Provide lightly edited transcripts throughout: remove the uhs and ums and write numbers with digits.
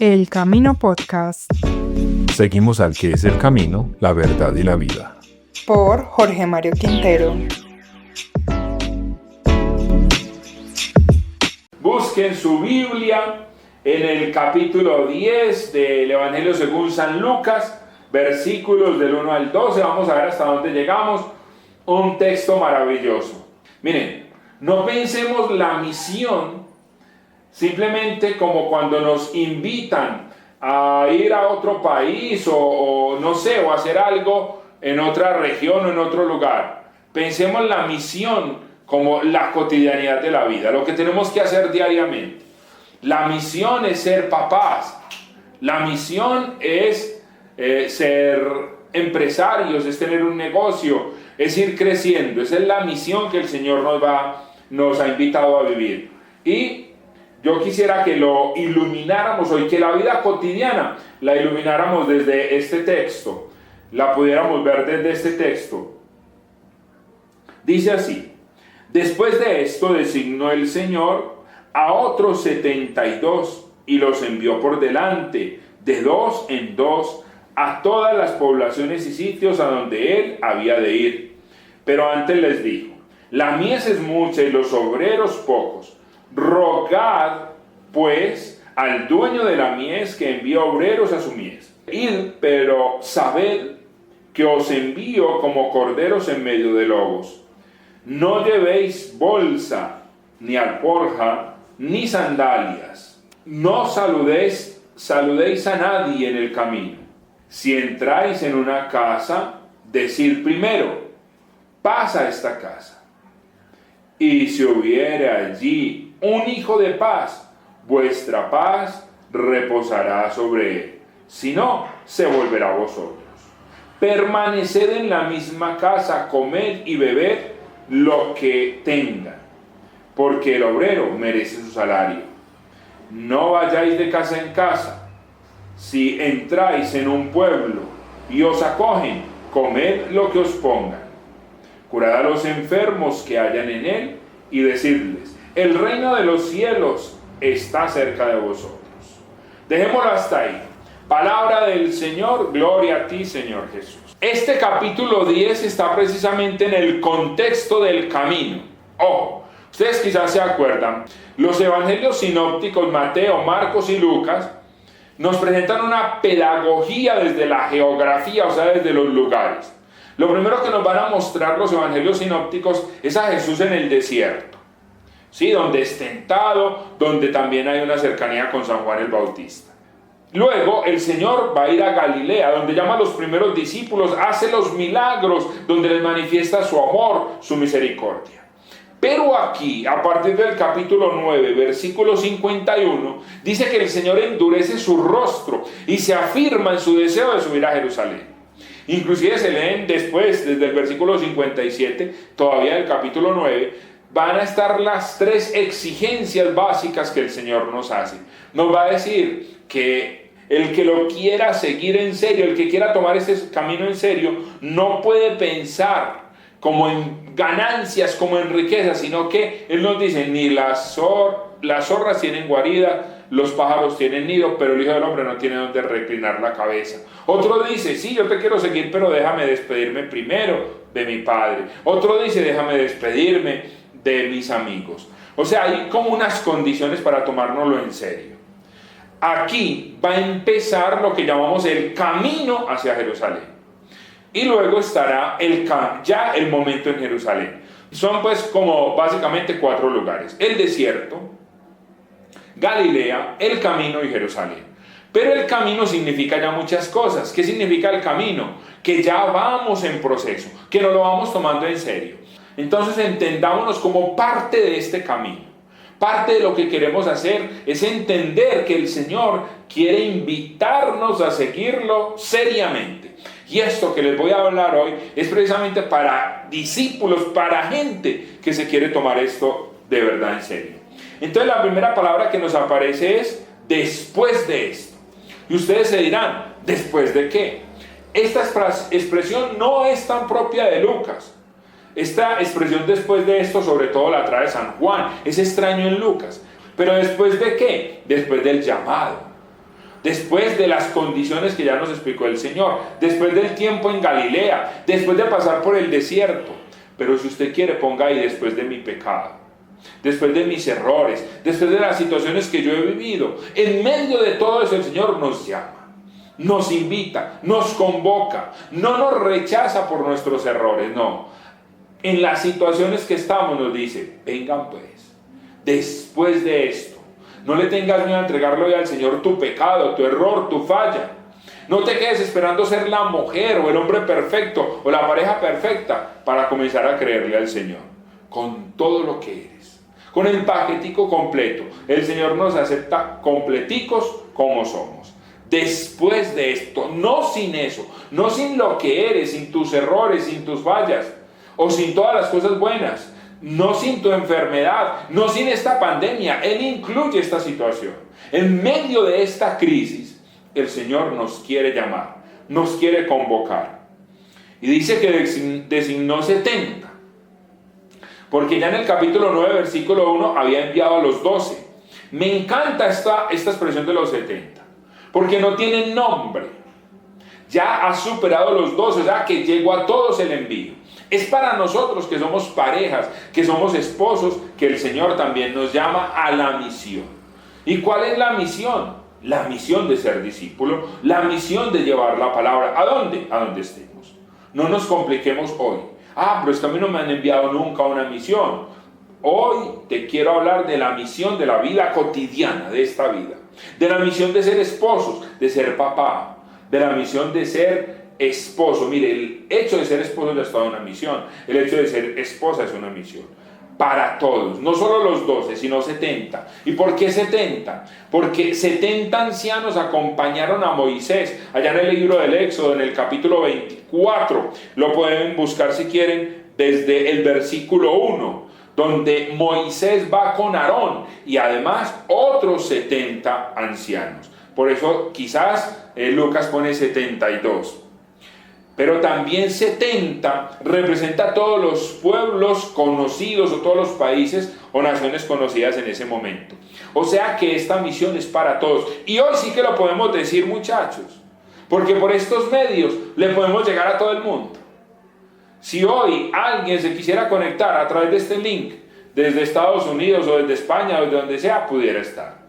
El Camino Podcast. Seguimos al que es el camino, la verdad y la vida. Por Jorge Mario Quintero. Busquen su Biblia en el capítulo 10 del Evangelio según San Lucas, versículos del 1 al 12. Vamos a ver hasta dónde llegamos. Un texto maravilloso. Miren, no pensemos la misión simplemente como cuando nos invitan a ir a otro país o no sé, o hacer algo en otra región o en otro lugar. Pensemos la misión como la cotidianidad de la vida, lo que tenemos que hacer diariamente. La misión es ser papás, la misión es ser empresarios, es tener un negocio, es ir creciendo. Esa es la misión que el Señor nos ha invitado a vivir. Y yo quisiera que lo ilumináramos hoy, que la vida cotidiana la ilumináramos desde este texto, la pudiéramos ver desde este texto. Dice así: después de esto designó el Señor a otros 72 y los envió por delante, de dos en dos, a todas las poblaciones y sitios a donde él había de ir. Pero antes les dijo: la mies es mucha y los obreros pocos. Rogad, pues, al dueño de la mies que envíe obreros a su mies. Id, pero sabed que os envío como corderos en medio de lobos. No llevéis bolsa, ni alforja, ni sandalias. No saludéis a nadie en el camino. Si entráis en una casa, decid primero: paz a esta casa. Y si hubiere allí un hijo de paz, vuestra paz reposará sobre él. Si no, se volverá a vosotros. Permaneced en la misma casa, comed y bebed lo que tengan, porque el obrero merece su salario. No vayáis de casa en casa. Si entráis en un pueblo y os acogen, comed lo que os pongan. Curad a los enfermos que hayan en él y decidles: el reino de los cielos está cerca de vosotros. Dejémoslo hasta ahí. Palabra del Señor, gloria a ti, Señor Jesús. Este capítulo 10 está precisamente en el contexto del camino. Ojo, ustedes quizás se acuerdan, los evangelios sinópticos, Mateo, Marcos y Lucas, nos presentan una pedagogía desde la geografía, o sea, desde los lugares. Lo primero que nos van a mostrar los evangelios sinópticos es a Jesús en el desierto, ¿sí? Donde es tentado, donde también hay una cercanía con San Juan el Bautista. Luego el Señor va a ir a Galilea, donde llama a los primeros discípulos, hace los milagros, donde les manifiesta su amor, su misericordia. Pero aquí, a partir del capítulo 9, versículo 51, dice que el Señor endurece su rostro y se afirma en su deseo de subir a Jerusalén. Inclusive se leen después, desde el versículo 57, todavía del capítulo 9, van a estar las tres exigencias básicas que el Señor nos hace. Nos va a decir que el que lo quiera seguir en serio, el que quiera tomar este camino en serio, no puede pensar como en ganancias, como en riquezas, sino que Él nos dice: ni las zorras tienen guarida, los pájaros tienen nido, pero el Hijo del Hombre no tiene donde reclinar la cabeza. Otro dice: sí, yo te quiero seguir, pero déjame despedirme primero de mi Padre. Otro dice: déjame despedirme de mis amigos. O sea, hay como unas condiciones para tomárnoslo en serio. Aquí va a empezar lo que llamamos el camino hacia Jerusalén. Y luego estará ya el momento en Jerusalén. Son pues como básicamente 4 lugares: el desierto, Galilea, el camino y Jerusalén. Pero el camino significa ya muchas cosas. ¿Qué significa el camino? Que ya vamos en proceso, que nos lo vamos tomando en serio. Entonces entendámonos como parte de este camino. Parte de lo que queremos hacer es entender que el Señor quiere invitarnos a seguirlo seriamente. Y esto que les voy a hablar hoy es precisamente para discípulos, para gente que se quiere tomar esto de verdad en serio. Entonces la primera palabra que nos aparece es después de esto. Y ustedes se dirán: ¿después de qué? Esta expresión no es tan propia de Lucas. Esta expresión después de esto sobre todo la trae San Juan. Es extraño en Lucas. Pero ¿después de qué? Después del llamado. después de las condiciones que ya nos explicó el Señor, después del tiempo en Galilea, después de pasar por el desierto. Pero si usted quiere, ponga ahí después de mi pecado, después de mis errores, después de las situaciones que yo he vivido. En medio de todo eso el Señor nos llama, nos invita, nos convoca, no nos rechaza por nuestros errores, no. En las situaciones que estamos nos dice, vengan pues, después de esto, no le tengas miedo a entregarlo ya al Señor tu pecado, tu error, tu falla. No te quedes esperando ser la mujer o el hombre perfecto o la pareja perfecta para comenzar a creerle al Señor. Con todo lo que eres, con el paquetico completo. El Señor nos acepta completicos como somos. Después de esto, no sin eso, no sin lo que eres, sin tus errores, sin tus fallas o sin todas las cosas buenas, no sin tu enfermedad, no sin esta pandemia. Él incluye esta situación. En medio de esta crisis, el Señor nos quiere llamar, nos quiere convocar. Y dice que designó 70, porque ya en el capítulo 9, versículo 1, había enviado a los 12. Me encanta esta expresión de los 70, porque no tienen nombre. Ya ha superado los 12, o sea que llegó a todos el envío. Es para nosotros que somos parejas, que somos esposos, que el Señor también nos llama a la misión. ¿Y cuál es la misión? La misión de ser discípulo, la misión de llevar la palabra. ¿A dónde? A donde estemos. No nos compliquemos hoy. Pero es que a mí no me han enviado nunca a una misión. Hoy te quiero hablar de la misión de la vida cotidiana, de esta vida. De la misión de ser esposos, de ser papá. De la misión de ser esposo. Mire, el hecho de ser esposo ya es toda una misión. El hecho de ser esposa es una misión. Para todos, no solo los 12, sino 70. ¿Y por qué 70? Porque 70 ancianos acompañaron a Moisés, allá en el libro del Éxodo, en el capítulo 24. Lo pueden buscar si quieren desde el versículo 1, donde Moisés va con Aarón y además otros 70 ancianos. Por eso quizás Lucas pone 72. Pero también 70 representa a todos los pueblos conocidos o todos los países o naciones conocidas en ese momento. O sea que esta misión es para todos. Y hoy sí que lo podemos decir, muchachos, porque por estos medios le podemos llegar a todo el mundo. Si hoy alguien se quisiera conectar a través de este link, desde Estados Unidos o desde España o desde donde sea, pudiera estar.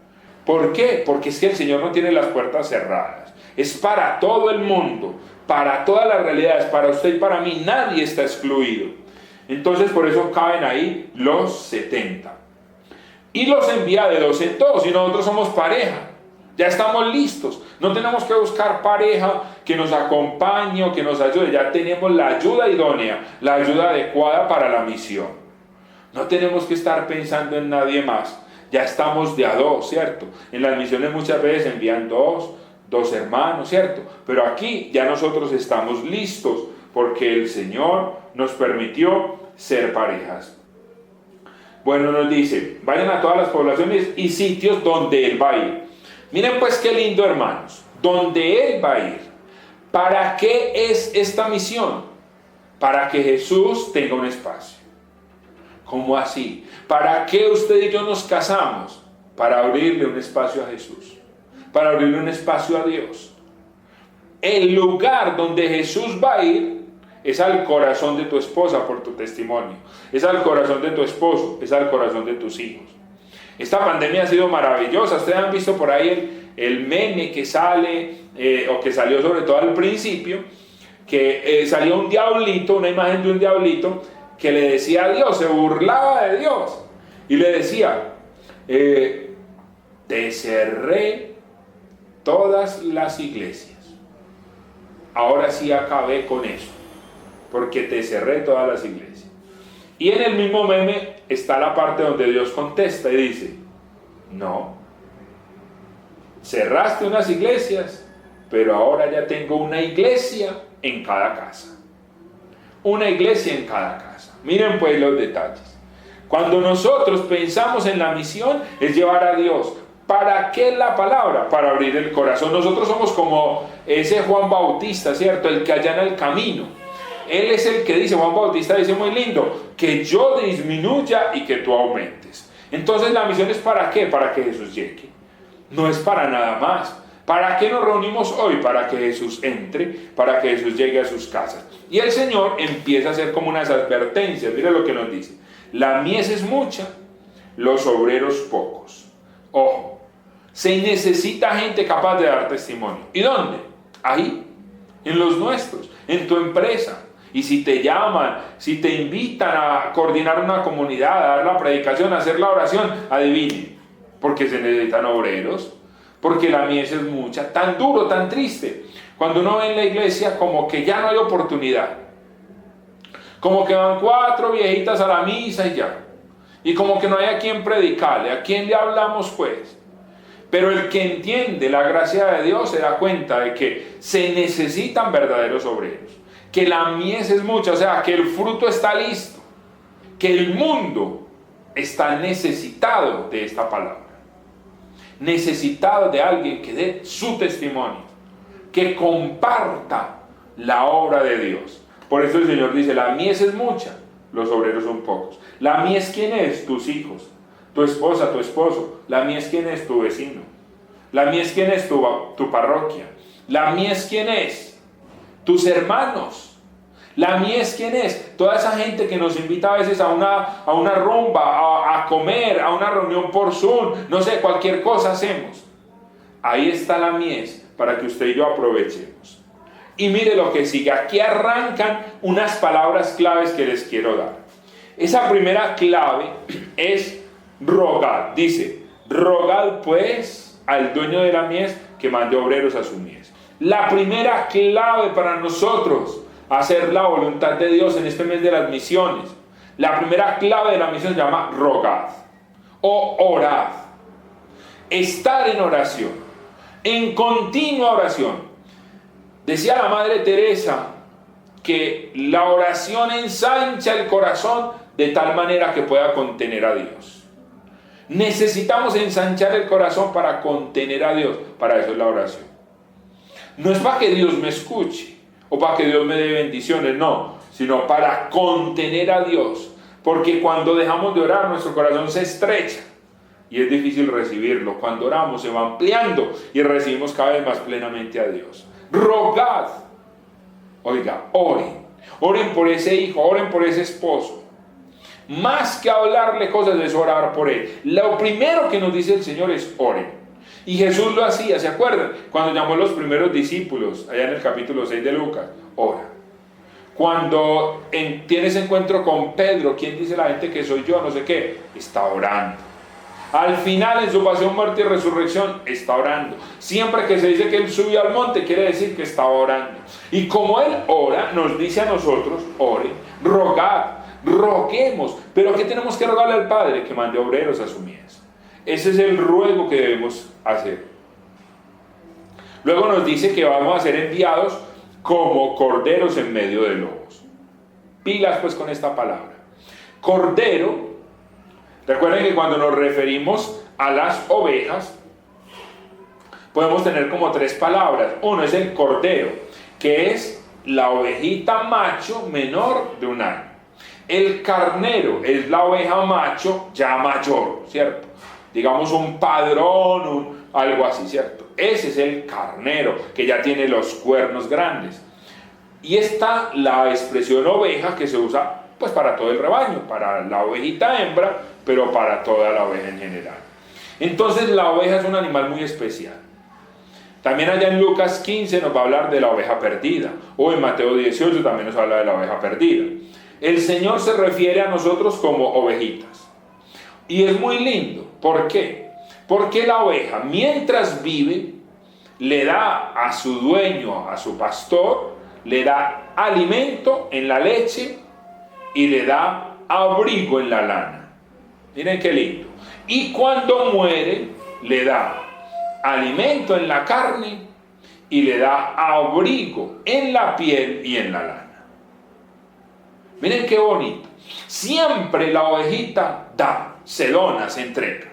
¿Por qué? Porque es que el Señor no tiene las puertas cerradas. Es para todo el mundo, para todas las realidades, para usted y para mí. Nadie está excluido. Entonces por eso caben ahí los 70. Y los envía de 2 en 2. Y nosotros somos pareja. Ya estamos listos. No tenemos que buscar pareja que nos acompañe o que nos ayude. Ya tenemos la ayuda idónea, la ayuda adecuada para la misión. No tenemos que estar pensando en nadie más. Ya estamos de a 2, ¿cierto? En las misiones muchas veces envían 2 hermanos, ¿cierto? Pero aquí ya nosotros estamos listos porque el Señor nos permitió ser parejas. Bueno, nos dice, vayan a todas las poblaciones y sitios donde Él va a ir. Miren pues qué lindo, hermanos, donde Él va a ir. ¿Para qué es esta misión? Para que Jesús tenga un espacio. ¿Cómo así? ¿Para qué usted y yo nos casamos? Para abrirle un espacio a Jesús. Para abrirle un espacio a Dios. El lugar donde Jesús va a ir es al corazón de tu esposa por tu testimonio. Es al corazón de tu esposo. Es al corazón de tus hijos. Esta pandemia ha sido maravillosa. Ustedes han visto por ahí el meme que sale, o que salió sobre todo al principio, que salía un diablito, una imagen de un diablito, que le decía a Dios, se burlaba de Dios. Y le decía, te cerré todas las iglesias. Ahora sí acabé con eso, porque te cerré todas las iglesias. Y en el mismo meme está la parte donde Dios contesta y dice, no, cerraste unas iglesias, pero ahora ya tengo una iglesia en cada casa. Una iglesia en cada casa. Miren pues los detalles. Cuando nosotros pensamos en la misión, es llevar a Dios. ¿Para qué la palabra? Para abrir el corazón. Nosotros somos como ese Juan Bautista, ¿cierto? El que allana el camino. Él es el que dice, Juan Bautista dice muy lindo, que yo disminuya y que tú aumentes. Entonces la misión es ¿para qué? Para que Jesús llegue. No es para nada más. ¿Para qué nos reunimos hoy? Para que Jesús entre, para que Jesús llegue a sus casas. Y el Señor empieza a hacer como unas advertencias. Mira lo que nos dice. La mies es mucha, los obreros pocos. Ojo, se necesita gente capaz de dar testimonio. ¿Y dónde? Ahí, en los nuestros, en tu empresa. Y si te llaman, si te invitan a coordinar una comunidad, a dar la predicación, a hacer la oración, adivinen, porque se necesitan obreros, porque la mies es mucha, tan duro, tan triste. Cuando uno ve en la iglesia como que ya no hay oportunidad, como que van 4 viejitas a la misa y ya, y como que no hay a quien predicarle, ¿a quién le hablamos pues? Pero el que entiende la gracia de Dios se da cuenta de que se necesitan verdaderos obreros, que la mies es mucha, o sea, que el fruto está listo, que el mundo está necesitado de esta palabra, necesitado de alguien que dé su testimonio, que comparta la obra de Dios. Por eso el Señor dice, la mies es mucha, los obreros son pocos. La mies, ¿quién es? Tus hijos, tu esposa, tu esposo. La mies, ¿quién es? Tu vecino. La mies, ¿quién es? Tu parroquia. La mies, ¿quién es? Tus hermanos. La mies, ¿quién es? Toda esa gente que nos invita a veces a una rumba, a comer, a una reunión por Zoom, no sé, cualquier cosa hacemos. Ahí está la mies para que usted y yo aprovechemos. Y mire lo que sigue. Aquí arrancan unas palabras claves que les quiero dar. Esa primera clave es rogad. Dice, rogad pues al dueño de la mies que mande obreros a su mies. La primera clave para nosotros hacer la voluntad de Dios en este mes de las misiones, la primera clave de la misión se llama rogad o orad. Estar en oración, en continua oración. Decía la Madre Teresa que la oración ensancha el corazón de tal manera que pueda contener a Dios. Necesitamos ensanchar el corazón para contener a Dios. Para eso es la oración. No es para que Dios me escuche o para que Dios me dé bendiciones, no, sino para contener a Dios. Porque cuando dejamos de orar, nuestro corazón se estrecha y es difícil recibirlo. Cuando oramos se va ampliando y recibimos cada vez más plenamente a Dios. Rogad, oiga, oren por ese hijo, oren por ese esposo. Más que hablarle cosas es orar por él. Lo primero que nos dice el Señor es oren. Y Jesús lo hacía, ¿se acuerdan? Cuando llamó a los primeros discípulos, allá en el capítulo 6 de Lucas, ora. Cuando tienes encuentro con Pedro, ¿quién dice la gente que soy yo? No sé qué, está orando. Al final, en su pasión, muerte y resurrección, está orando. Siempre que se dice que él subió al monte, quiere decir que estaba orando. Y como él ora, nos dice a nosotros, oren, rogad, roguemos. ¿Pero qué tenemos que rogarle al Padre? Que mande obreros a su mies. Ese es el ruego que debemos hacer. Luego nos dice que vamos a ser enviados como corderos en medio de lobos. Pilas pues con esta palabra. Cordero. Recuerden que cuando nos referimos a las ovejas, podemos tener como 3 palabras. Uno es el cordero, que es la ovejita macho menor de 1 año. El carnero es la oveja macho ya mayor, ¿cierto? Digamos un padrón, algo así, ¿cierto? Ese es el carnero, que ya tiene los cuernos grandes. Y está la expresión oveja, que se usa pues para todo el rebaño, para la ovejita hembra, pero para toda la oveja en general. Entonces la oveja es un animal muy especial. También allá en Lucas 15 nos va a hablar de la oveja perdida, o en Mateo 18 también nos habla de la oveja perdida. El Señor se refiere a nosotros como ovejitas. Y es muy lindo. ¿Por qué? Porque la oveja, mientras vive, le da a su dueño, a su pastor, le da alimento en la leche y le da abrigo en la lana. Miren qué lindo. Y cuando muere, le da alimento en la carne y le da abrigo en la piel y en la lana. Miren qué bonito. Siempre la ovejita da, se dona, se entrega.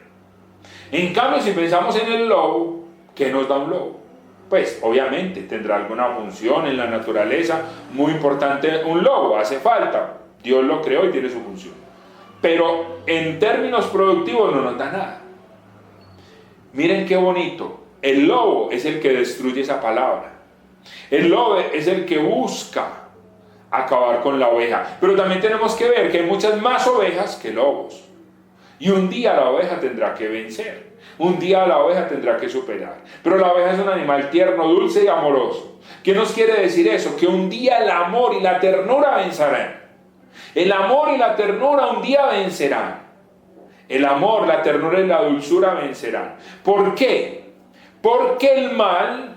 En cambio, si pensamos en el lobo, ¿qué nos da un lobo? Pues obviamente tendrá alguna función en la naturaleza muy importante. Un lobo hace falta, Dios lo creó y tiene su función, pero en términos productivos no nos da nada. Miren qué bonito, El lobo es el que destruye esa palabra. El lobo es el que busca acabar con la oveja. Pero también tenemos que ver que hay muchas más ovejas que lobos. Y un día la oveja tendrá que vencer. Un día la oveja tendrá que superar. Pero la oveja es un animal tierno, dulce y amoroso. ¿Qué nos quiere decir eso? Que un día el amor y la ternura vencerán. El amor y la ternura un día vencerán. El amor, la ternura y la dulzura vencerán. ¿Por qué? Porque el mal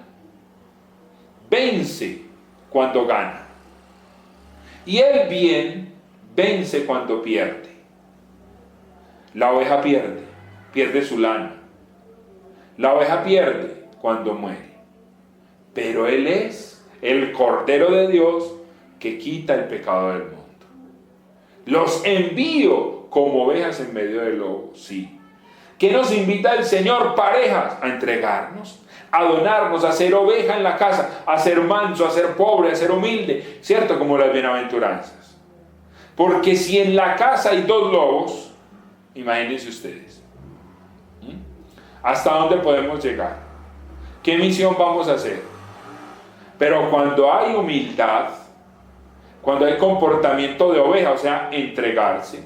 vence cuando gana. Y el bien vence cuando pierde. La oveja pierde su lana. La oveja pierde cuando muere. Pero Él es el Cordero de Dios que quita el pecado del mundo. Los envío como ovejas en medio del lobo, sí. ¿Qué nos invita el Señor? Parejas, a entregarnos, a donarnos, a ser oveja en la casa, a ser manso, a ser pobre, a ser humilde, ¿cierto? Como las bienaventuranzas. Porque si en la casa hay dos lobos, imagínense ustedes, ¿hasta dónde podemos llegar? ¿Qué misión vamos a hacer? Pero cuando hay humildad, cuando hay comportamiento de oveja, o sea, entregarse,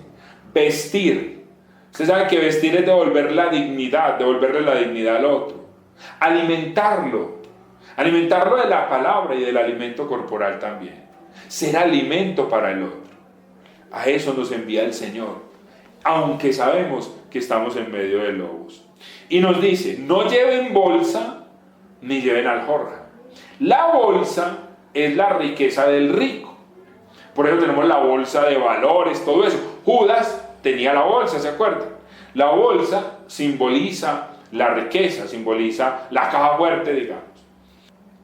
vestir. Usted sabe que vestir es devolverle la dignidad al otro. Alimentarlo de la palabra y del alimento corporal también. Ser alimento para el otro. A eso nos envía el Señor, aunque sabemos que estamos en medio de lobos. Y nos dice, no lleven bolsa ni lleven alforja. La bolsa es la riqueza del rico. Por eso tenemos la bolsa de valores, todo eso. Judas tenía la bolsa, ¿se acuerdan? La bolsa simboliza la riqueza, simboliza la caja fuerte, digamos.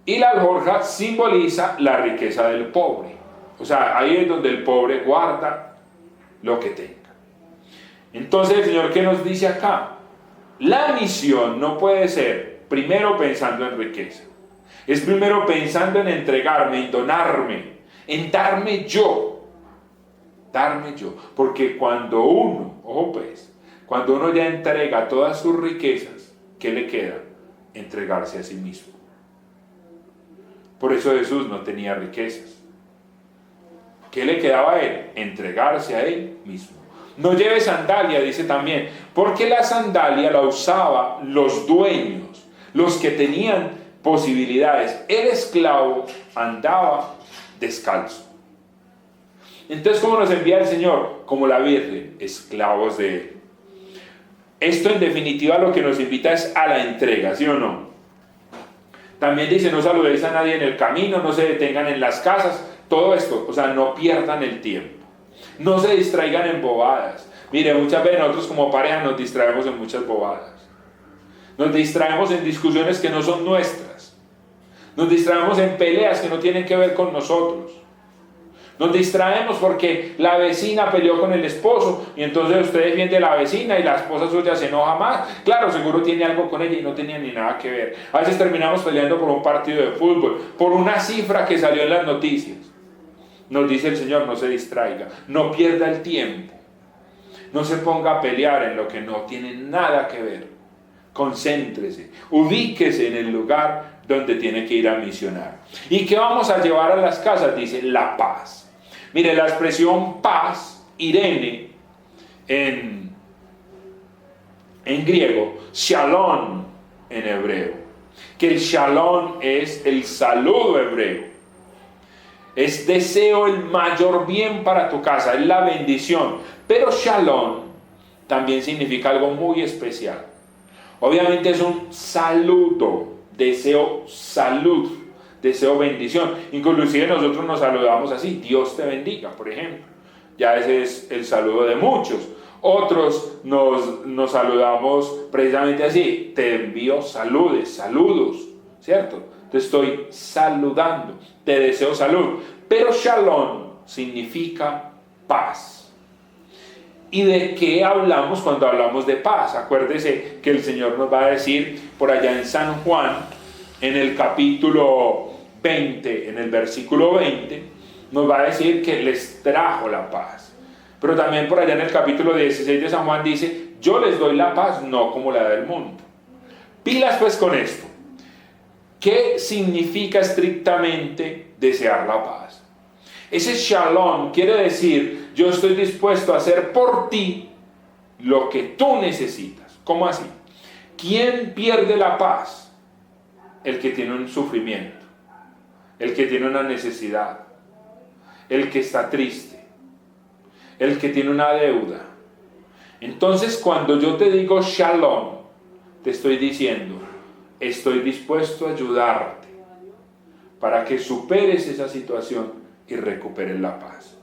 Y la alforja simboliza la riqueza del pobre. O sea, ahí es donde el pobre guarda lo que tenga. Entonces el Señor, ¿qué nos dice acá? La misión no puede ser primero pensando en riqueza. Es primero pensando en entregarme, en donarme, en darme yo. Porque cuando uno, cuando uno ya entrega todas sus riquezas, ¿qué le queda? Entregarse a sí mismo. Por eso Jesús no tenía riquezas. ¿Qué le quedaba a él? Entregarse a él mismo. No lleve sandalia, dice también, porque la sandalia la usaban los dueños, los que tenían posibilidades. El esclavo andaba descalzo. Entonces, ¿cómo nos envía el Señor? Como la Virgen, esclavos de Él. Esto en definitiva lo que nos invita es a la entrega, ¿sí o no? También dice, no saludéis a nadie en el camino, no se detengan en las casas, todo esto, o sea, no pierdan el tiempo. No se distraigan en bobadas. Mire, muchas veces nosotros como pareja nos distraemos en muchas bobadas. Nos distraemos en discusiones que no son nuestras. Nos distraemos en peleas que no tienen que ver con nosotros. Nos distraemos porque la vecina peleó con el esposo y entonces usted defiende a la vecina y la esposa suya se enoja más. Claro, seguro tiene algo con ella y no tenía ni nada que ver. A veces terminamos peleando por un partido de fútbol, por una cifra que salió en las noticias. Nos dice el Señor, no se distraiga, no pierda el tiempo, no se ponga a pelear en lo que no tiene nada que ver. Concéntrese, ubíquese en el lugar donde tiene que ir a misionar. ¿Y qué vamos a llevar a las casas? Dice, la paz. Mire, la expresión paz, Irene, en griego, shalom en hebreo, que el shalom es el saludo hebreo. Es deseo el mayor bien para tu casa, es la bendición. Pero shalom también significa algo muy especial. Obviamente es un saludo, deseo salud, deseo bendición. Inclusive nosotros nos saludamos así, Dios te bendiga, por ejemplo. Ya ese es el saludo de muchos. Otros nos saludamos precisamente así, te envío saludos, ¿cierto? Te estoy saludando, te deseo salud. Pero shalom significa paz. ¿Y de qué hablamos cuando hablamos de paz? Acuérdese que el Señor nos va a decir por allá en San Juan, en el capítulo 20, en el versículo 20, nos va a decir que les trajo la paz. Pero también por allá en el capítulo 16 de San Juan dice, yo les doy la paz, no como la del mundo. Pilas pues con esto. ¿Qué significa estrictamente desear la paz? Ese shalom quiere decir, yo estoy dispuesto a hacer por ti lo que tú necesitas. ¿Cómo así? ¿Quién pierde la paz? El que tiene un sufrimiento, el que tiene una necesidad, el que está triste, el que tiene una deuda. Entonces, cuando yo te digo shalom, te estoy diciendo, estoy dispuesto a ayudarte para que superes esa situación y recuperes la paz.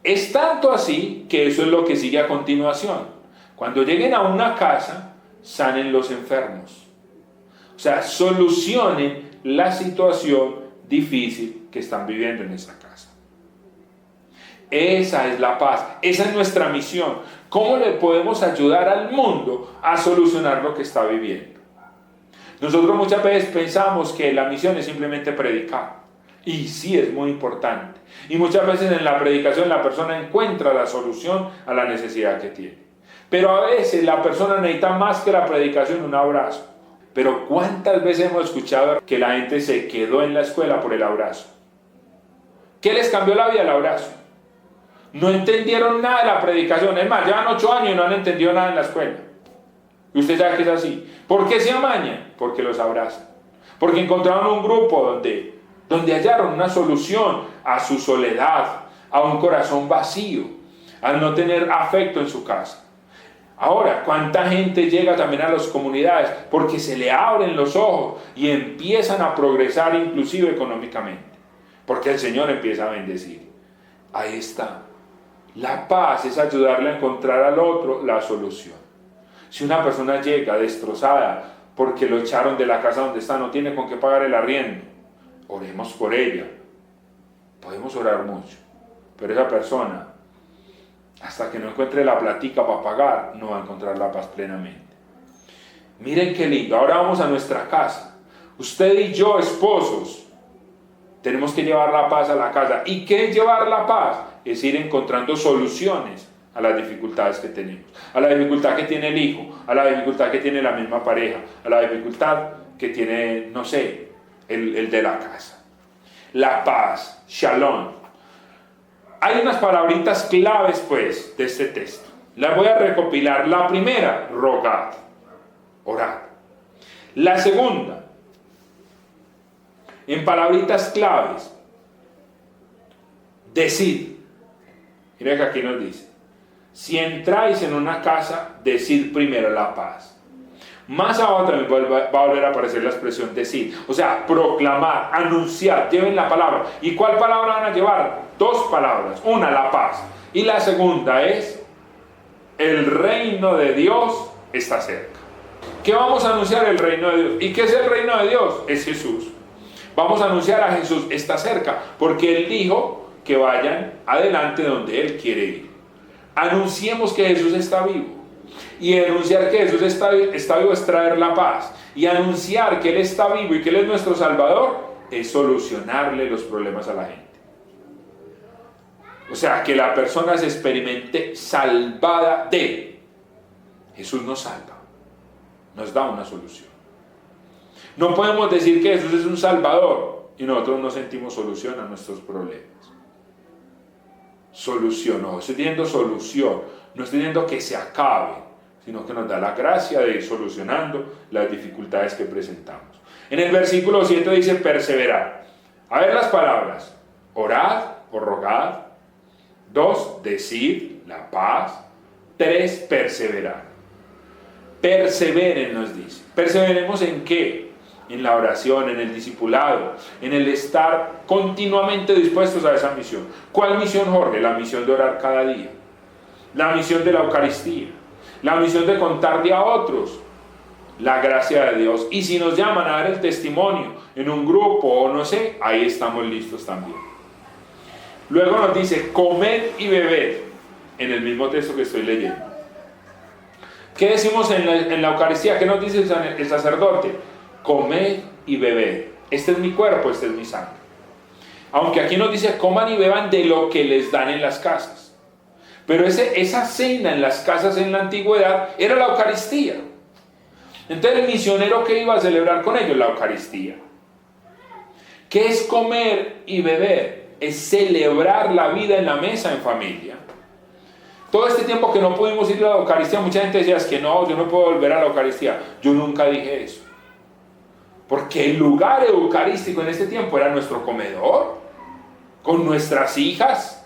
Es tanto así que eso es lo que sigue a continuación. Cuando lleguen a una casa, sanen los enfermos. O sea, solucionen la situación difícil que están viviendo en esa casa. Esa es la paz, esa es nuestra misión. ¿Cómo le podemos ayudar al mundo a solucionar lo que está viviendo? Nosotros muchas veces pensamos que la misión es simplemente predicar. Y sí, es muy importante. Y muchas veces en la predicación la persona encuentra la solución a la necesidad que tiene. Pero a veces la persona necesita más que la predicación, un abrazo. Pero ¿cuántas veces hemos escuchado que la gente se quedó en la escuela por el abrazo? ¿Qué les cambió la vida el abrazo? No entendieron nada de la predicación. Es más, llevan 8 años y no han entendido nada en la escuela. Y usted sabe que es así. ¿Por qué se amañan? Porque los abrazan. Porque encontraron un grupo donde hallaron una solución a su soledad, a un corazón vacío, al no tener afecto en su casa. Ahora, ¿cuánta gente llega también a las comunidades? Porque se le abren los ojos y empiezan a progresar inclusive económicamente. Porque el Señor empieza a bendecir. Ahí está. La paz es ayudarle a encontrar al otro la solución. Si una persona llega destrozada porque lo echaron de la casa donde está, no tiene con qué pagar el arriendo, oremos por ella. Podemos orar mucho, pero esa persona, hasta que no encuentre la platica para pagar, no va a encontrar la paz plenamente. Miren qué lindo. Ahora vamos a nuestra casa. Usted y yo, esposos, tenemos que llevar la paz a la casa. ¿Y qué es llevar la paz? Es ir encontrando soluciones a las dificultades que tenemos, a la dificultad que tiene el hijo, a la dificultad que tiene la misma pareja, a la dificultad que tiene, no sé, el de la casa. La paz, shalom. Hay unas palabritas claves, pues, de este texto. Las voy a recopilar. La primera, rogad, orad. La segunda, en palabritas claves, decid. Mira que aquí nos dice, si entráis en una casa, decid primero la paz. Más abajo también va a volver a aparecer la expresión decid. O sea, proclamar, anunciar, lleven la palabra. ¿Y cuál palabra van a llevar? 2 palabras. Una, la paz. Y la segunda es, el reino de Dios está cerca. ¿Qué vamos a anunciar? El reino de Dios. ¿Y qué es el reino de Dios? Es Jesús. Vamos a anunciar a Jesús, está cerca, porque Él dijo que vayan adelante donde Él quiere ir. Anunciemos que Jesús está vivo. Y anunciar que Jesús está vivo es traer la paz. Y anunciar que Él está vivo y que Él es nuestro Salvador es solucionarle los problemas a la gente. O sea, que la persona se experimente salvada de. Jesús nos salva, nos da una solución. No podemos decir que Jesús es un Salvador y nosotros no sentimos solución a nuestros problemas. Solución, no estoy diciendo solución, no estoy diciendo que se acabe, sino que nos da la gracia de ir solucionando las dificultades que presentamos. En el versículo 7 dice perseverar. A ver las palabras: orad o rogad. 2, decid, la paz. 3, perseverar. Perseveren, nos dice. ¿Perseveremos en qué? En la oración, en el discipulado, en el estar continuamente dispuestos a esa misión. ¿Cuál misión, Jorge? La misión de orar cada día, la misión de la Eucaristía, la misión de contarle a otros la gracia de Dios. Y si nos llaman a dar el testimonio en un grupo o no sé, ahí estamos listos también. Luego nos dice comed y bebed, en el mismo texto que estoy leyendo. ¿Qué decimos en la Eucaristía? ¿Qué nos dice el sacerdote? Comed y bebed. Este es mi cuerpo, este es mi sangre. Aunque aquí nos dice coman y beban de lo que les dan en las casas. Pero esa cena en las casas en la antigüedad era la Eucaristía. Entonces el misionero, ¿qué iba a celebrar con ellos? La Eucaristía. ¿Qué es comer y beber? Es celebrar la vida en la mesa en familia. Todo este tiempo que no pudimos ir a la Eucaristía, mucha gente decía, es que no, yo no puedo volver a la Eucaristía. Yo nunca dije eso. Porque el lugar eucarístico en este tiempo era nuestro comedor, con nuestras hijas.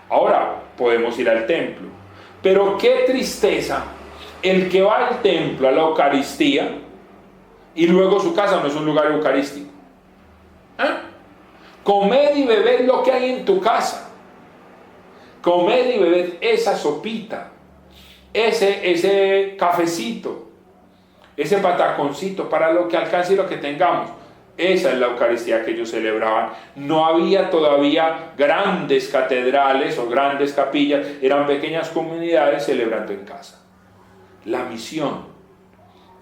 Ahora podemos ir al templo. Pero qué tristeza el que va al templo, a la Eucaristía, y luego su casa no es un lugar eucarístico. Comed y bebed lo que hay en tu casa. Comed y bebed esa sopita, ese cafecito, ese pataconcito para lo que alcance y lo que tengamos. Esa es la Eucaristía que ellos celebraban. No había todavía grandes catedrales o grandes capillas, eran pequeñas comunidades celebrando en casa. La misión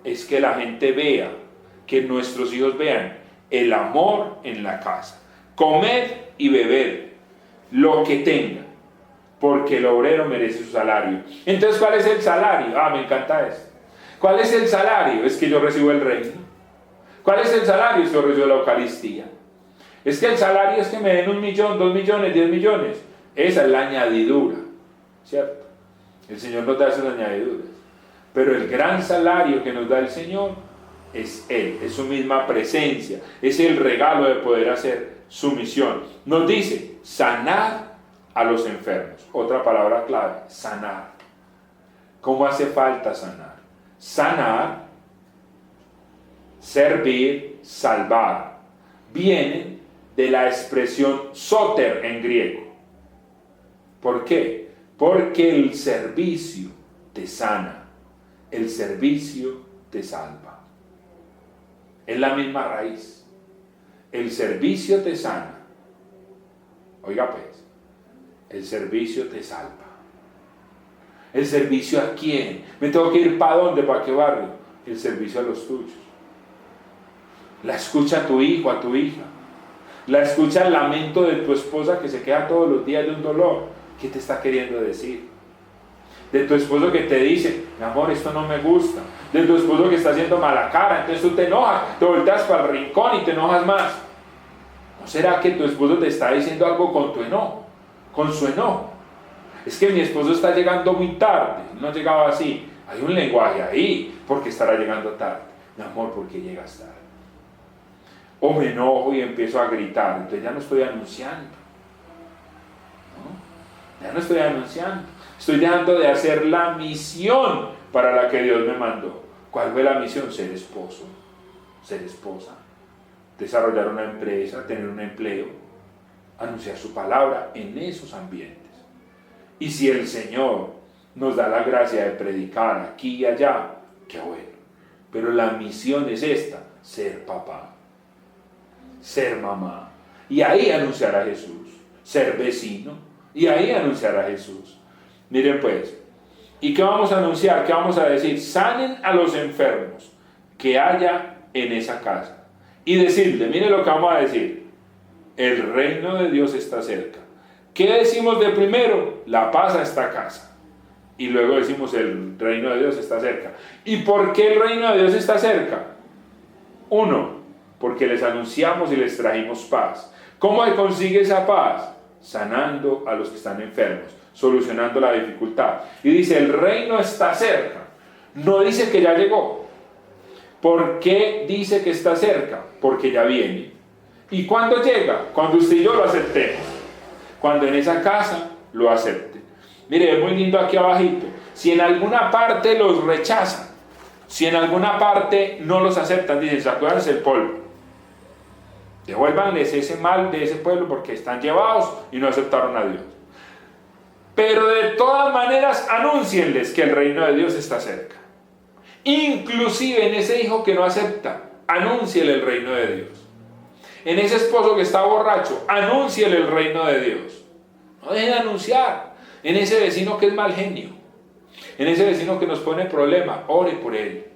es que la gente vea, que nuestros hijos vean el amor en la casa. Comed y bebed lo que tengan, porque el obrero merece su salario. Entonces, ¿cuál es el salario? Me encanta esto. ¿Cuál es el salario? Es que yo recibo el reino. ¿Cuál es el salario? Es que yo recibo la Eucaristía. Es que el salario es que me den 1 millón, 2 millones, 10 millones. Esa es la añadidura, ¿cierto? El Señor nos da esas añadiduras. Pero el gran salario que nos da el Señor es Él, es su misma presencia, es el regalo de poder hacer su misión. Nos dice, sanar a los enfermos. Otra palabra clave, sanar. ¿Cómo hace falta sanar? Sanar, servir, salvar, viene de la expresión soter en griego. ¿Por qué? Porque el servicio te sana, el servicio te salva. Es la misma raíz. El servicio te sana. Oiga pues, el servicio te salva. ¿El servicio a quién? ¿Me tengo que ir para dónde? ¿Para qué barrio? El servicio a los tuyos. La escucha a tu hijo, a tu hija. La escucha el lamento de tu esposa que se queda todos los días de un dolor. ¿Qué te está queriendo decir? De tu esposo que te dice, mi amor, esto no me gusta. De tu esposo que está haciendo mala cara, entonces tú te enojas, te volteas para el rincón y te enojas más. ¿No será que tu esposo te está diciendo algo con tu enojo? Con su enojo. Es que mi esposo está llegando muy tarde, no llegaba así. Hay un lenguaje ahí, porque estará llegando tarde. Mi amor, ¿por qué llegas tarde? O me enojo y empiezo a gritar, entonces ya no estoy anunciando. ¿No? Ya no estoy anunciando. Estoy dejando de hacer la misión para la que Dios me mandó. ¿Cuál fue la misión? Ser esposo, ser esposa, desarrollar una empresa, tener un empleo, anunciar su palabra en esos ambientes. Y si el Señor nos da la gracia de predicar aquí y allá, qué bueno. Pero la misión es esta, ser papá, ser mamá, y ahí anunciar a Jesús, ser vecino, y ahí anunciar a Jesús. Miren pues, ¿y qué vamos a anunciar? ¿Qué vamos a decir? Sanen a los enfermos que haya en esa casa. Y decirle, miren lo que vamos a decir, el reino de Dios está cerca. ¿Qué decimos de primero? La paz a esta casa. Y luego decimos, el reino de Dios está cerca. ¿Y por qué el reino de Dios está cerca? 1, porque les anunciamos y les trajimos paz. ¿Cómo se consigue esa paz? Sanando a los que están enfermos, solucionando la dificultad. Y dice, el reino está cerca. No dice que ya llegó. ¿Por qué dice que está cerca? Porque ya viene. ¿Y cuándo llega? Cuando usted y yo lo aceptemos. Cuando en esa casa lo acepten. Mire, es muy lindo aquí abajito. Si en alguna parte los rechazan, si en alguna parte no los aceptan, dicen, sacúdanse el polvo. Devuélvanles ese mal de ese pueblo porque están llevados y no aceptaron a Dios. Pero de todas maneras, anúncienles que el reino de Dios está cerca. Inclusive en ese hijo que no acepta, anúnciele el reino de Dios. En ese esposo que está borracho, anúnciele el reino de Dios. No dejen de anunciar. En ese vecino que es mal genio, en ese vecino que nos pone problema, ore por él.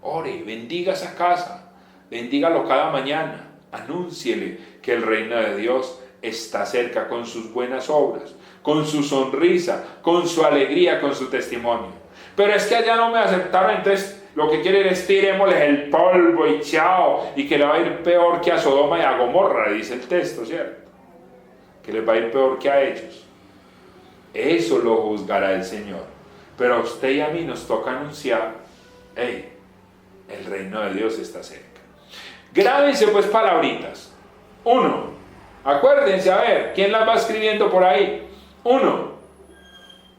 Ore, bendiga esa casa, bendígalo cada mañana. Anúnciele que el reino de Dios está cerca con sus buenas obras, con su sonrisa, con su alegría, con su testimonio. Pero es que allá no me aceptaron, entonces lo que quieren es tirémosles el polvo y chao, y que le va a ir peor que a Sodoma y a Gomorra, dice el texto, ¿cierto? Que les va a ir peor que a ellos. Eso lo juzgará el Señor. Pero a usted y a mí nos toca anunciar, hey, el reino de Dios está cerca. Grábense pues palabritas. 1, acuérdense, a ver, ¿quién las va escribiendo por ahí? 1,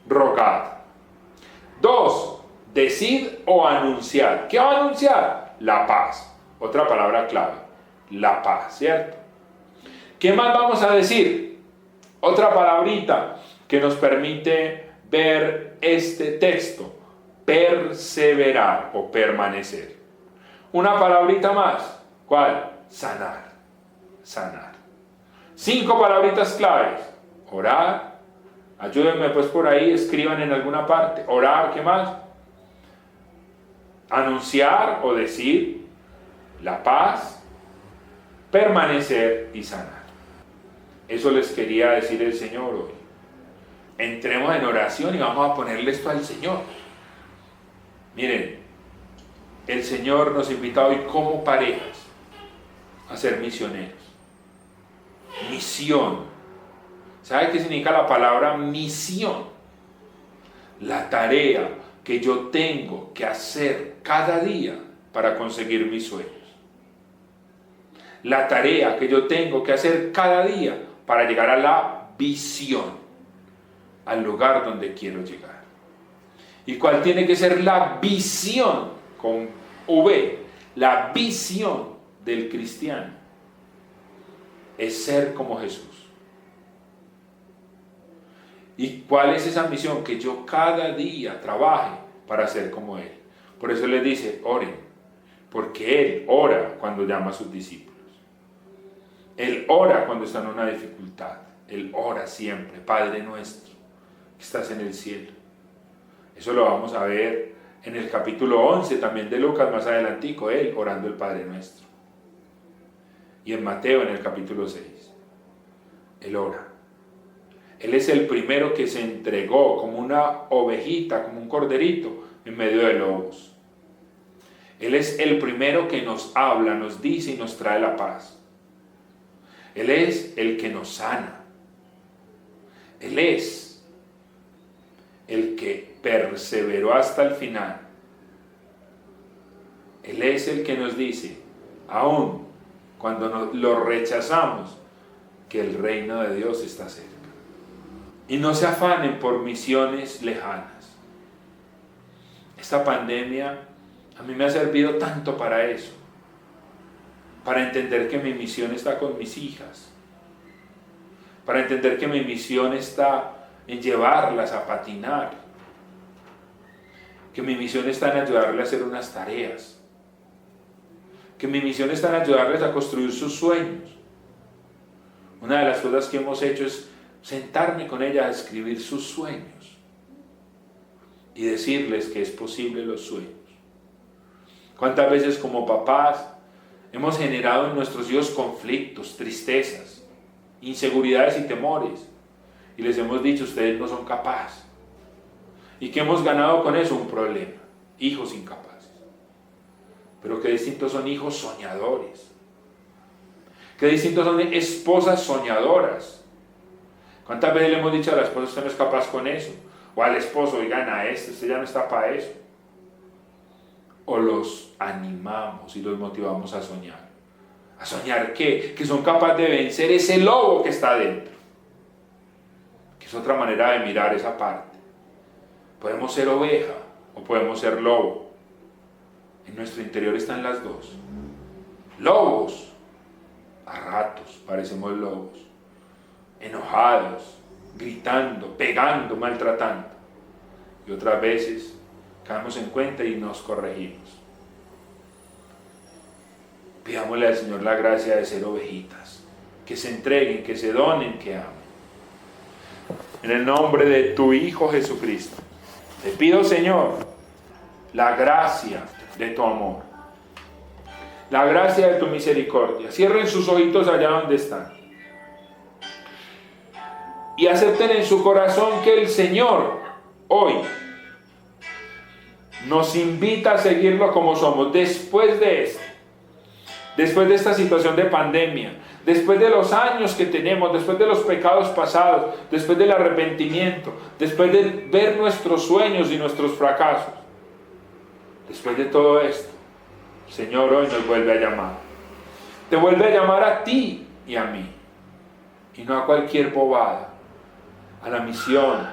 rogad. 2, decid o anunciar. ¿Qué va a anunciar? La paz. Otra palabra clave, la paz, ¿cierto? ¿Qué más vamos a decir? Otra palabrita que nos permite ver este texto, perseverar o permanecer. Una palabrita más, ¿cuál? Sanar, sanar. 5 palabritas claves, orar, ayúdenme pues por ahí, escriban en alguna parte, orar, ¿qué más? Anunciar o decir, la paz, permanecer y sanar. Eso les quería decir el Señor hoy. Entremos en oración y vamos a ponerle esto al Señor. Miren, el Señor nos invita hoy como parejas a ser misioneros. Misión. ¿Sabe qué significa la palabra misión? La tarea que yo tengo que hacer cada día para conseguir mis sueños. La tarea que yo tengo que hacer cada día para llegar a la visión, al lugar donde quiero llegar. ¿Y cuál tiene que ser la visión? Con V, la visión del cristiano es ser como Jesús. ¿Y cuál es esa misión? Que yo cada día trabaje para ser como Él. Por eso les dice, oren, porque Él ora cuando llama a sus discípulos. Él ora cuando está en una dificultad. Él ora siempre, Padre nuestro, que estás en el cielo. Eso lo vamos a ver en el capítulo 11 también de Lucas, más adelantico, Él orando el Padre nuestro. Y en Mateo, en el capítulo 6, Él ora. Él es el primero que se entregó como una ovejita, como un corderito, en medio de lobos. Él es el primero que nos habla, nos dice y nos trae la paz. Él es el que nos sana. Él es el que perseveró hasta el final. Él es el que nos dice, aún cuando lo rechazamos, que el reino de Dios está cerca. Y no se afanen por misiones lejanas. Esta pandemia a mí me ha servido tanto para eso. Para entender que mi misión está con mis hijas. Para entender que mi misión está en llevarlas a patinar. Que mi misión está en ayudarles a hacer unas tareas. Que mi misión está en ayudarles a construir sus sueños. Una de las cosas que hemos hecho es sentarme con ellas a escribir sus sueños y decirles que es posible los sueños. ¿Cuántas veces como papás hemos generado en nuestros hijos conflictos, tristezas, inseguridades y temores? Y les hemos dicho, ustedes no son capaces. ¿Y qué hemos ganado con eso? Un problema. Hijos incapaces. Pero qué distintos son hijos soñadores. Qué distintos son esposas soñadoras. ¿Cuántas veces le hemos dicho a la esposa, usted no es capaz con eso? O al esposo, oigan, a usted ya no está para eso. O los animamos y los motivamos a soñar. ¿A soñar qué? Que son capaces de vencer ese lobo que está dentro. Que es otra manera de mirar esa parte. Podemos ser oveja o podemos ser lobo. En nuestro interior están las dos. Lobos. A ratos parecemos lobos. Enojados, gritando, pegando, maltratando. Y otras veces caemos en cuenta y nos corregimos. Pidámosle al Señor la gracia de ser ovejitas, que se entreguen, que se donen, que amen. En el nombre de tu Hijo Jesucristo, te pido, Señor, la gracia de tu amor, la gracia de tu misericordia. Cierren sus ojitos allá donde están. Y acepten en su corazón que el Señor hoy nos invita a seguirlo como somos después de esto. Después de esta situación de pandemia, después de los años que tenemos, después de los pecados pasados, después del arrepentimiento, después de ver nuestros sueños y nuestros fracasos, después de todo esto, el Señor hoy nos vuelve a llamar. Te vuelve a llamar a ti y a mí, y no a cualquier bobada, a la misión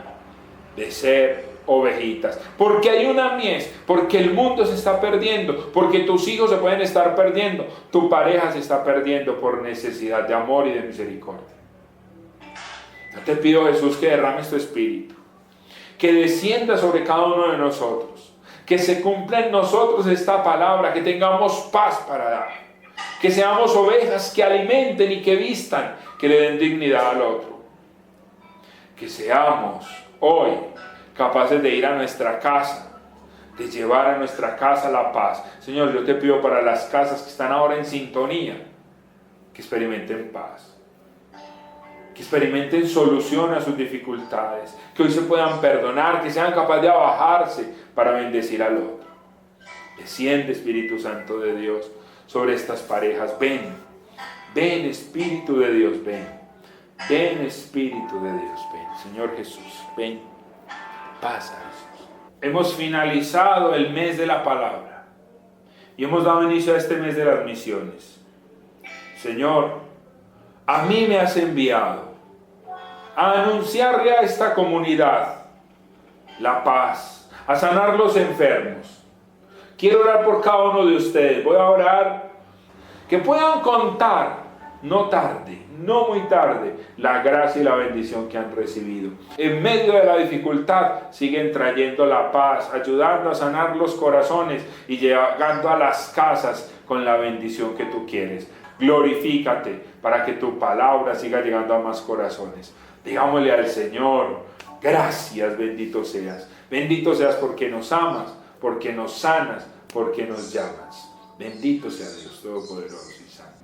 de ser ovejitas, porque hay una mies, porque el mundo se está perdiendo, porque tus hijos se pueden estar perdiendo, tu pareja se está perdiendo por necesidad de amor y de misericordia. Yo te pido, Jesús, que derrames tu espíritu, que descienda sobre cada uno de nosotros, que se cumpla en nosotros esta palabra, que tengamos paz para dar, que seamos ovejas que alimenten y que vistan, que le den dignidad al otro, que seamos hoy capaces de ir a nuestra casa, de llevar a nuestra casa la paz. Señor, yo te pido para las casas que están ahora en sintonía, que experimenten paz, que experimenten solución a sus dificultades, que hoy se puedan perdonar, que sean capaces de abajarse para bendecir al otro. Desciende, Espíritu Santo de Dios, sobre estas parejas. Ven, ven, Espíritu de Dios, ven. Ven, Espíritu de Dios, ven. Señor Jesús, ven. Pasa, Jesús. Hemos finalizado el mes de la palabra y hemos dado inicio a este mes de las misiones. Señor, a mí me has enviado a anunciarle a esta comunidad la paz, a sanar los enfermos. Quiero orar por cada uno de ustedes. Voy a orar que puedan contar, no tarde, no muy tarde, la gracia y la bendición que han recibido. En medio de la dificultad siguen trayendo la paz, ayudando a sanar los corazones y llegando a las casas con la bendición que tú quieres. Glorifícate para que tu palabra siga llegando a más corazones. Digámosle al Señor, gracias, bendito seas. Bendito seas porque nos amas, porque nos sanas, porque nos llamas. Bendito sea Dios Todopoderoso.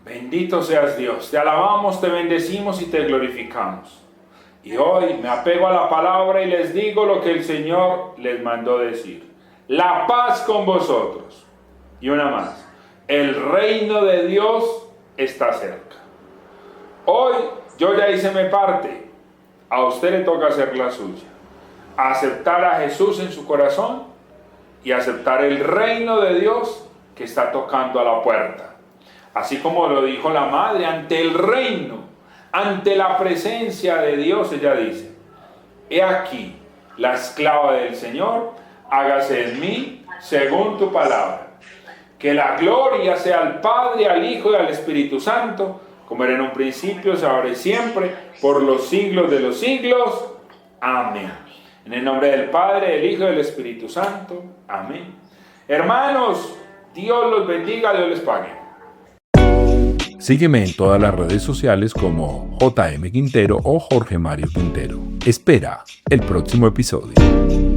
Bendito seas Dios, te alabamos, te bendecimos y te glorificamos. Y hoy me apego a la palabra y les digo lo que el Señor les mandó decir. La paz con vosotros. Y una más, el reino de Dios está cerca. Hoy yo ya hice mi parte, a usted le toca hacer la suya. Aceptar a Jesús en su corazón y aceptar el reino de Dios que está tocando a la puerta. Así como lo dijo la madre, ante el reino, ante la presencia de Dios, ella dice, he aquí, la esclava del Señor, hágase en mí según tu palabra. Que la gloria sea al Padre, al Hijo y al Espíritu Santo, como era en un principio, se ahora y siempre, por los siglos de los siglos. Amén. En el nombre del Padre, del Hijo y del Espíritu Santo. Amén. Hermanos, Dios los bendiga, Dios les pague. Sígueme en todas las redes sociales como JM Quintero o Jorge Mario Quintero. Espera el próximo episodio.